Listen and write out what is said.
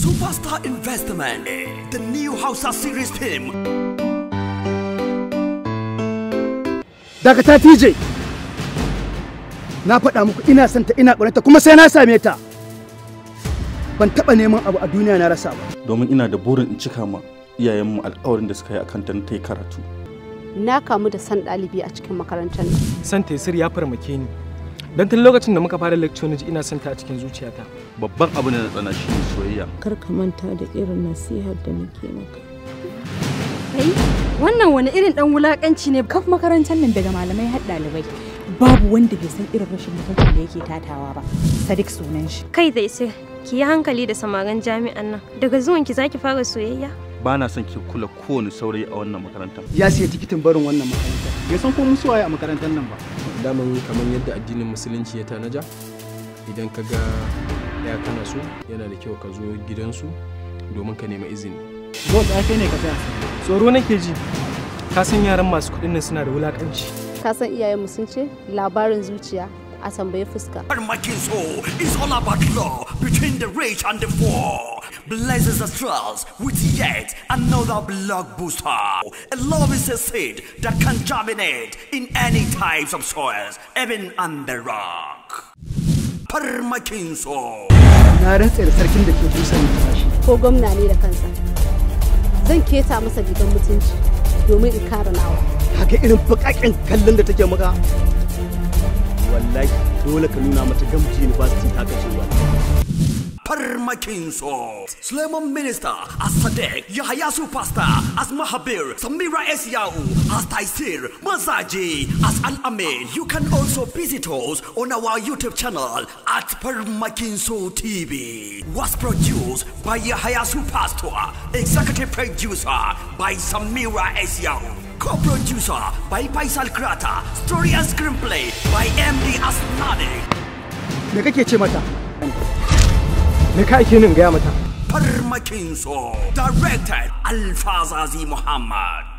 Superstar investment, the new Hausa Sieries film. Daga ta TJ. Na faɗa muku ina son ta ina ƙaunarta kuma sai na same ta. Ban taɓa neman abu a duniya na rasa ba. Domin ina da burin in cika ma iyayenmu alƙawarin da suka yi akan ta ta yi karatu. Na kamu da san ɗalibi a cikin makarantar nan. San Sieries ya farmake ni. Dan tun lokacin da muka fara lecture ina son ta a cikin zuciyata. Babban abu ne na tsana shi ne soyayya. Kar ka manta da irin nasihar da nake maka. Kai, wannan wani irin dan wulakanci ne kaf makarantar nan daga malamai har ɗalibai. Babu wanda bai san irin rashin mutuncin da yake tatawa ba. Sadiq sunan shi. Kai dai sai ki yi hankali da samaran jami'an nan. Daga zuwan ki zaki fara soyayya? Ba na son ki kula kowane saurayi a wannan makarantar. Ya siya tikitin barin wannan makarantar. Bai san ko musu waye a makarantar nan ba. Daman kamar yadda addinin musulunci ya tanaja, idan ka ga ya kana so yana da kyau ka zo gidansu domin ka nema izini. Boss ai kai ne ka tsaya. Tsoro nake ji. Ka san yaran masu kuɗin nan suna da wulakanci. Ka san iyayenmu sun ce labarin zuciya a tambaye fuska. Farmakin is all about love between the rich and the poor. Blesses the trials with yet another block booster. A love is a seed that can germinate in any types of soils, even on the rock. Farmakin Na rantsa da sarkin da ke busa ni tashi. Ko gwamna ne da kansa. Zan keta masa gidan mutunci domin in kare nawa. Haka irin bakakken kallon da take maka. Wallahi dole ka nuna mata Gamji University ta kace wallahi. Farmakin Suleiman Minister as Sadiq, Yahya Superstar as Mahabir, Samira Esiau as Taisir, Mazaji as Al Amin. You can also visit us on our YouTube channel at Farmakin TV. Was produced by Yahya Superstar, executive producer by Samira Esiau, co-producer by Faisal Krata, story and screenplay by MD Asnani. Me kake ce mata? Me ka ake nin gaya mata? Farmakin directed Alfazazi Muhammad.